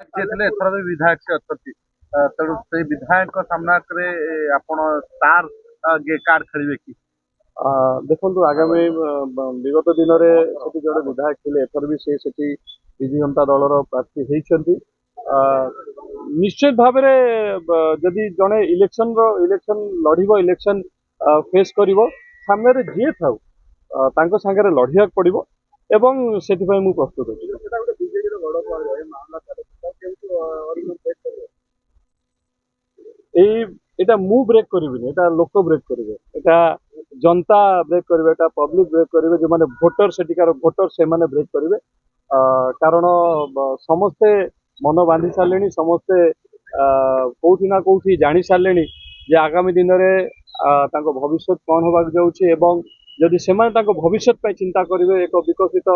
ଯିଏ ଥିଲେ ଏଥର ବି ବିଧାୟକ ସେ ଅଛନ୍ତି ତେଣୁ ସେଇ ବିଧାୟକ ସାମ୍ନାରେ ଆପଣ ଷ୍ଟାର କାର୍ଡ ଖେଳିବେ କି? ଦେଖନ୍ତୁ ଆଗାମୀ ବିଗତ ଦିନରେ ସେଠି ଜଣେ ବିଧାୟକ ଥିଲେ, ଏଥର ବି ସେଠି ବିଜୁ ଜନତା ଦଳର ପ୍ରାର୍ଥୀ ହେଇଛନ୍ତି। ନିଶ୍ଚିତ ଭାବରେ ଯଦି ଜଣେ ଇଲେକ୍ସନ ଲଢିବ, ଇଲେକ୍ସନ ଫେସ୍ କରିବ, ସାମ୍ନାରେ ଯିଏ ଥାଉ ତାଙ୍କ ସାଙ୍ଗରେ ଲଢିବାକୁ ପଡିବ ଏବଂ ସେଥିପାଇଁ ମୁଁ ପ୍ରସ୍ତୁତ ଅଛି। ଏଇଟା ମୁଁ ବ୍ରେକ୍ କରିବିନି, ଏଇଟା ଲୋକ ବ୍ରେକ୍ କରିବେ, ଏଇଟା जनता ब्रेक करेंगे, एटा पब्लिक ब्रेक करेंगे, जो माने भोटर सेटिकार भोटर से माने ब्रेक करेंगे। कारण समस्ते मन बांधि सारे, समस्ते कौटी ना कौटी जानी सारे जे आगामी दिन में भविष्य कौन होगा जाऊँ, जदि से भविष्य चिंता करेंगे, एक विकसित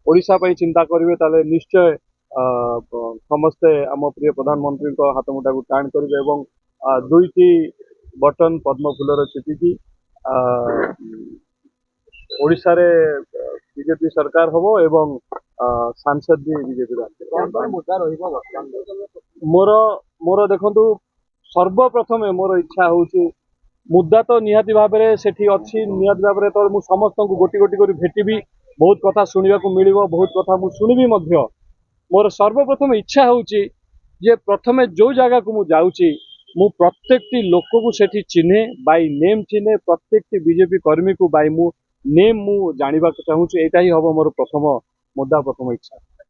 ओडिशा चिंता करेंगे, ताले निश्चय समस्ते आम प्रिय प्रधानमंत्री हाथ मुठा को टाण करेंगे। दुईटी बटन पद्म फूलर चिपिकी ओडिशा रे बीजेपी सरकार होबो एवं सांसद भी बीजेपी मोर मोर देखंतु सर्वप्रथम मोर इच्छा होची मुद्दा तो निहाती भाव में सेठी अच्छी निहाती भाव में तो मु समस्त को गोटी गोटी कर भेटिबी, बहुत कथा शुणा मिलिबो, बहुत कथा मु शुणिबी मध्य। मोर सर्वप्रथम इच्छा होची जे प्रथमे जो जगह को मु जाउची मु प्रत्येकटी लोक को सेठी चिन्हे, बाय नेम चिन्हे, प्रत्येकटी बीजेपी कर्मी को बाय मु नेम मु जानिबा चाहूची। एटा ही हबो मोर प्रथम मुद्दा, प्रथम इच्छा।